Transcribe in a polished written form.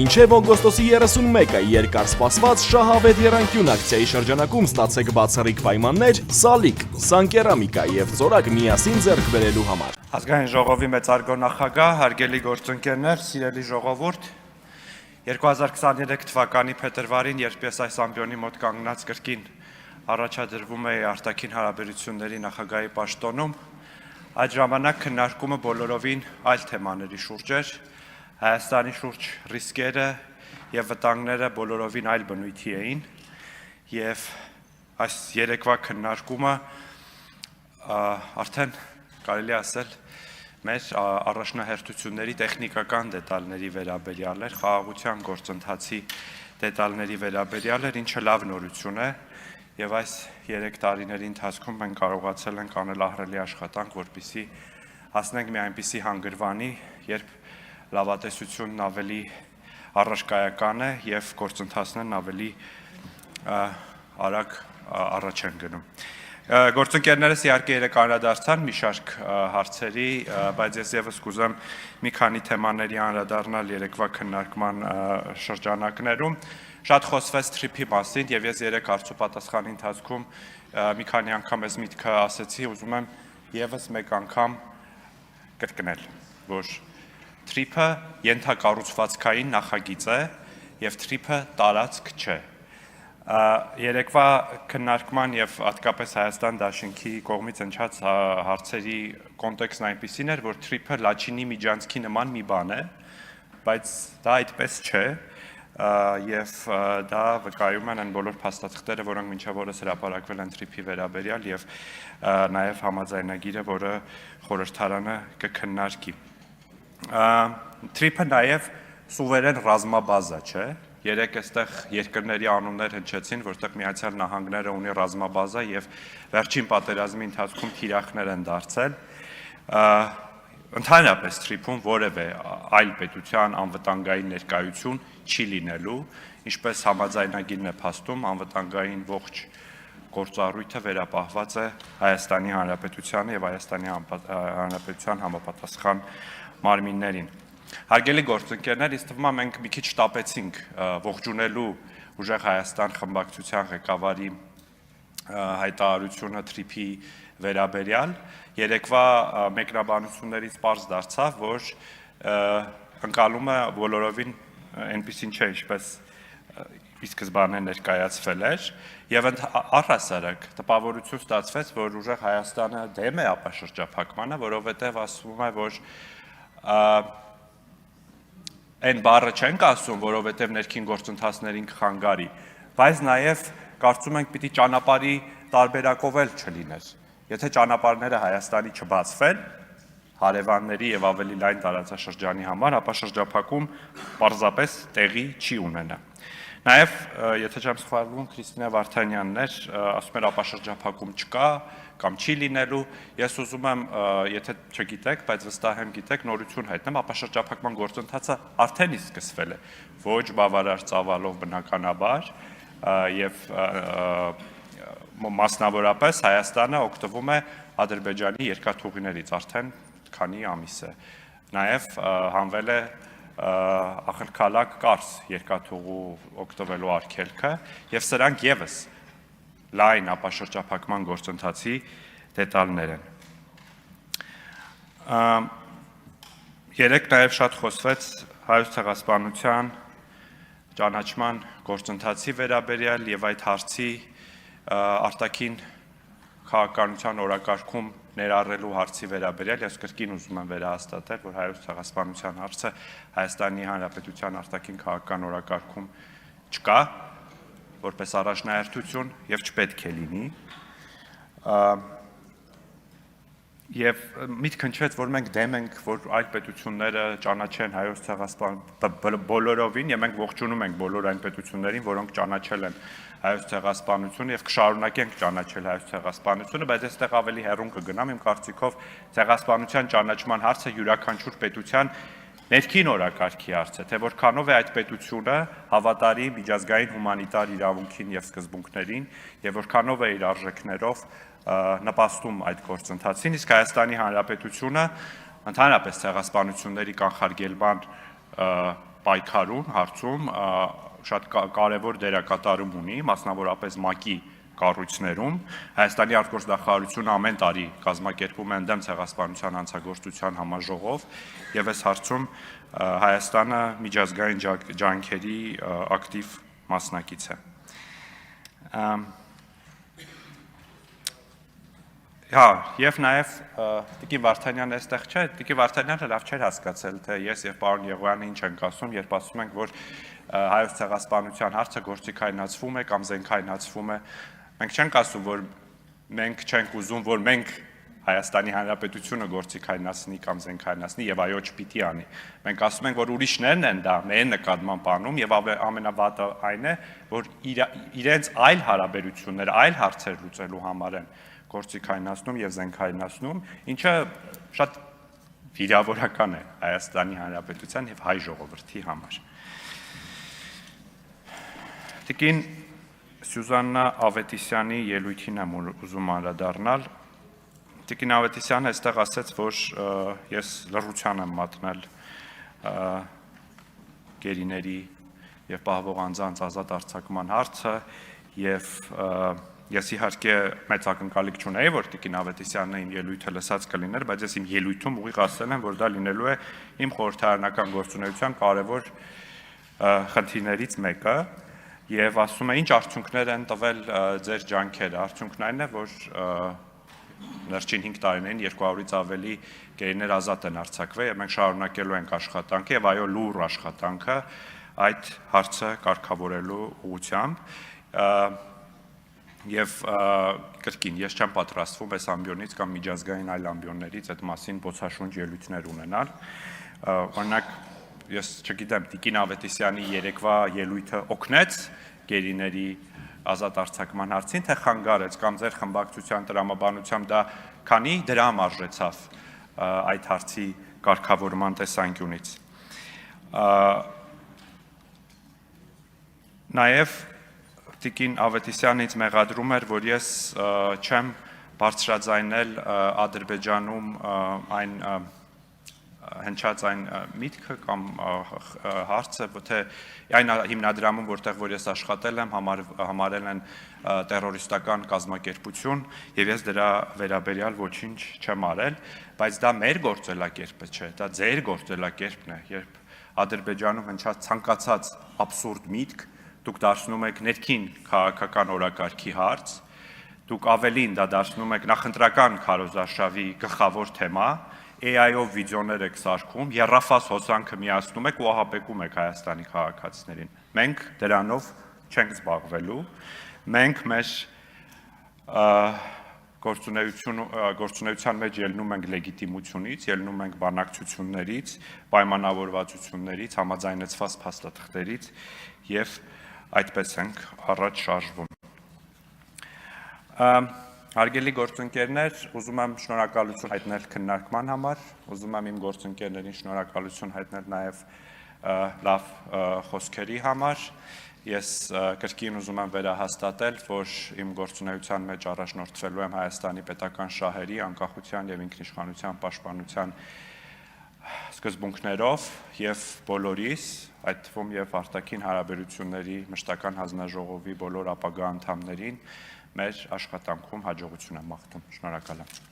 Մինչև օգոստոսի 31-ը երկար սպասված շահավետ եռանկյուն ակցիայի շրջանակում ստացեք բացառիկ պայմաններ Սալիկ, Սանկերամիկա եւ Ծորակ միասին ձեռք բերելու համար։ Ազգային ժողովի մեծարգո նախագահ, հարգելի գործընկերներ, սիրելի ժողովուրդ, 2023 թվականի փետրվարին, երբ ես այս ամբիոնի մոտ կանգնած կրկին առաջադրվում էի արտաքին հարաբերությունների նախագահի պաշտոնում, այդ ժամանակ քննարկումը բոլորովին այլ թեմաների շուրջ էր, Հայաստանի շուրջ ռիսկերը եւ վտանգները բոլորովին այլ բնույթի էին, եւ այս երեկվա քննարկումը արդեն կարելի ասել մեր առաջնահերթությունների տեխնիկական դետալների վերաբերյալ էր, խաղաղության գործընթացի դետալների վերաբերյալ էր, ինչը լավ նորություն է, եւ այս 3 տարիների ընթացքում մենք կարողացել ենք անել ահռելի աշխատանք, որպեսզի հասնենք մի այնպիսի հանգրվանի, երբ լավատեսությունն ավելի առարկայական է եւ գործընթացներն ավելի արագ առաջ են գնում։ Գործընկերներս իհարկե երեք անդրադարձան մի շարք հարցերի, բայց ես եւս կուզեմ մի քանի թեմաների անդրադառնալ երեկվա քննարկման շրջանակներում։ Շատ խոսվեց թրիփի մասին եւ ես երեք հարցուպատասխանի ընթացքում մի քանի անգամ ես միտքը ասեցի, ուզում եմ եւս մեկ անգամ կրկնել, որ թրիփը ենթակառուցվածքային նախագիծ է եւ թրիփը տարածք չէ։ Երեկվա քննարկման եւ հատկապես Հայաստան դաշինքի կողմից հնչած հարցերի կոնտեքստն այնպիսին էր, որ թրիփը Լաչինի միջանցքի նման մի բան է, բայց դա այդպես չէ եւ դա վկայում են այն բոլոր փաստաթղթերը, որոնք մինչև օրս հրապարակվել են թրիփի վերաբերյալ եւ նաեւ համաձայնագիրը, որը խորհրդարանը կքննարկի։ Թրիփը նաեւ սուվերեն ռազմաբազա չէ։ Երեք այստեղ երկրների անուններ հնչեցին, որտեղ Միացյալ Նահանգները ունի ռազմաբազա եւ վերջին պատերազմի ընթացքում թիրախներ են դարձել։ Ընդհանրապես թրիփում որևէ այլ պետության անվտանգային ներկայություն չի լինելու, ինչպես համաձայնագիրն է փաստում, անվտանգային ողջ գործառույթը վերապահված է Հայաստանի Հանրապետությանը եւ Հայաստանի Հանրապետության համապատասխան մարմիններին։ Հարգելի գործընկերներ, ինձ թվում է մենք մի քիչ շտապեցինք ողջունելու ուժեղ Հայաստան խմբակցության ղեկավարի հայտարարությունը թրիփի վերաբերյալ։ Երեկվա մեկնաբանություններից պարզ դարձավ, որ ընկալումը բոլորովին այնպիսին չէ, ինչպես ի սկզբանե ներկայացվել էր, եւ առհասարակ տպավորություն ստացվեց, որ ուժեղ Հայաստանը դեմ է ապաշրջափակմանը, որովհետեւ ասվում է, որ այն բառը չենք ասում, որովհետև ներքին գործընթացներին կխանգարի, բայց նաև կարծում ենք պիտի ճանապարհի տարբերակով էլ չլիներ։ Եթե ճանապարհները Հայաստանի չբացվեն հարևանների եւ ավելի լայն տարածաշրջանի համար, ապա շրջափակում պարզապես տեղի չի ունենա։ Նաև, եթե չեմ սխալվում, Քրիստինա Վարդանյանն էր, ասում էր ապաշրջափակում չկա կամ չի լինելու, ես ուզում եմ, եթե չգիտեք, բայց վստահ եմ գիտեք, նորություն հայտնեմ, ապաշրջափակման գործընթացը արդեն իսկ սկսվել է, ոչ բավարար ծավալով բնականաբար եւ մասնավորապես Հայաստանը օգտվում է Ադրբեջանի երկաթուղիներից արդեն քանի ամիս է։ Նաև հանվել է Ախալքալակ Կարս երկաթուղու օգտվելու արգելքը եւ սրանք եւս լայն ապաշրջափակման գործընթացի դետալներ են։ Երեք նաև շատ խոսվեց Հայոց ցեղասպանության ճանաչման գործընթացի վերաբերյալ եւ այդ հարցի արտաքին քաղաքականության օրակարգում ներառելու հարցի վերաբերյալ ես կրկին ուզում եմ վերահաստատել, որ Հայոց ցեղասպանության հարցը Հայաստանի Հանրապետության արտաքին քաղաքական օրակարգում չկա, որպես առաջնահերթություն եւ չպետք է լինի։ Եվ միտք հնչեց, որ մենք դեմ ենք, որ այլ պետությունները ճանաչեն Հայոց ցեղասպանությունը բոլորովին, եւ մենք ողջունում ենք բոլոր այն պետություններին, որոնք ճանաչել են Հայոց ցեղասպանությունը եւ կշարունակենք ճանաչել Հայոց ցեղասպանությունը, բայց այստեղ ավելի հեռուն կգնամ, իմ կարծիքով ցեղասպանության ճանաչման հարցը յուրաքանչյուր պետության ներքին օրակարգի հարց է, թե որքանով է այդ պետությունը հավատարիմ միջազգային հումանիտար իրավունքին եւ սկզբունքներին եւ որքանով է իր արժեքներով նպաստում այդ գործընթացին, իսկ Հայաստանի Հանրապետությունը ընդհանրապես ցեղասպանությունների կանխարգելման պայքարում, հարցում շատ կարևոր դերակատարում ունի, մասնավորապես ՄԱԿ-ի կառույցներում։ Հայաստանի արտգործնախարարությունը ամեն տարի կազմակերպում է ընդդեմ ցեղասպանության հանցագործության համաժողով, եւ այս հարցում Հայաստանը միջազգային ջանքերի ակտիվ մասնակից է։ Հա, եւ նաեւ Տիկին Վարդանյանը այստեղ չէ, Տիկին Վարդանյանը լավ չէր հասկացել, թե ես եւ պարոն Եղոյանը ինչ ենք ասում, երբ ասում ենք, որ հայոց ցեղասպանության հարցը գործիքայնացվում է կամ զենքայնացվում է։ Մենք չենք ասում, որ մենք չենք ուզում, որ մենք Հայաստանի Հանրապետությունը գործիքայնացնի կամ զենքայնացնի եւ այո չպիտի անի։ Մենք ասում ենք, որ ուրիշներն են դա մեր նկատմամբ անում եւ ամենավատը այն է, որ իրենց այլ հարաբերություններ, այլ հարցեր լուծելու համար են գործիքայնացնում եւ զենքայնացնում, ինչը շատ վիրավորական է Հայաստանի Հանրապետության եւ հայ ժողովրդի համար։ Տիկին Սյուզաննա Ավետիսյանի ելույթին եմ ուզում անդրադառնալ։ Տիկին Ավետիսյանը այստեղ ասաց, որ ես լռության եմ մատնել գերիների եւ պահվող անձանց ազատ արձակման հարցը եւ ես իհարկե մեծ ակնկալիք չունեի, որ Տիկին Ավետիսյանն իմ ելույթը լսած կլիներ, բայց ես իմ ելույթում ուղիղ ասել եմ, որ դա լինելու է իմ խորհրդարանական գործունեության կարևոր խնդիրներից մեկը եւ ասում է ինչ արդյունքներ են տվել ձեր ջանքերը։ Արդյունքն այն է, որ վերջին 5 տարիներին 200-ից ավելի գերիներ ազատ են արձակվել եւ մենք շարունակելու ենք աշխատանքը եւ այո լուր աշխատանքը այդ հարցը կարգավորելու ուղղությամբ եւ կրկին ես չեմ պատրաստվում այս ամբիոնից կամ միջազգային այլ ամբիոններից այդ մասին բոցաշունչ ելույթներ ունենալ։ Օրինակ ես չգիտեմ Տիկին Ավետիսյանի երեկվա ելույթը օգնեց գերիների ազատ արձակման հարցին, թե խանգարեց կամ ձեր խմբակցության տրամաբանությամբ դա քանի դրամ արժեցավ այդ հարցի կարգավորման տեսանկյունից։ Նաեւ Տիկին Ավետիսյանից մեղադրում էր, որ ես չեմ բարձրաձայնել Ադրբեջանում այն հնչած այն միտքը կամ հարցը, թե այն հիմնադրամում, որտեղ որ ես աշխատել եմ, համարել են տերորիստական կազմակերպություն եւ ես դրա վերաբերյալ ոչինչ չեմ արել, բայց դա մեր գործելակերպը չէ, դա ձեր գործելակերպն է, երբ Ադրբեջանում հնչած ցանկացած աբսուրդ միտք դուք դարձնում եք ներքին քաղաքական օրակարգի հարց, դուք ավելին դա դարձնում եք նախընտրական քարոզարշավի գլխավոր թեմա, AI-ով վիդեոներ եք սարքում, երրաֆաս հոսանքը միացնում եք ու ահաբեկում եք Հայաստանի քաղաքացիներին։ Մենք դրանով չենք զբաղվելու, մենք մեր գործունեության մեջ ելնում ենք լեգիտիմությունից, ելնում ենք բանակցություններից, պայմանավորվածություններից, համաձայնեցված փաստաթղթերից եւ այդպես ենք առաջ շարժվում։ Հարգելի գործընկերներ, ուզում եմ շնորհակալություն հայտնել քննարկման համար, ուզում եմ իմ գործընկերներին շնորհակալություն հայտնել նաև լավ խոսքերի համար։ Ես կրկին ուզում եմ վերահաստատել, որ իմ գործունեության մեջ առաջնորդվելու եմ Հայաստանի պետական շահերի, անկախության եւ ինքնիշխանության պաշտպանության սկզբունքներով եւ բոլորիս, այդ թվում եւ արտաքին հարաբերությունների մշտական հանձնաժողովի բոլոր ապագա անդամներին մեր աշխատանքում հաջողություն եմ մաղթում։ Շնորհակալ եմ։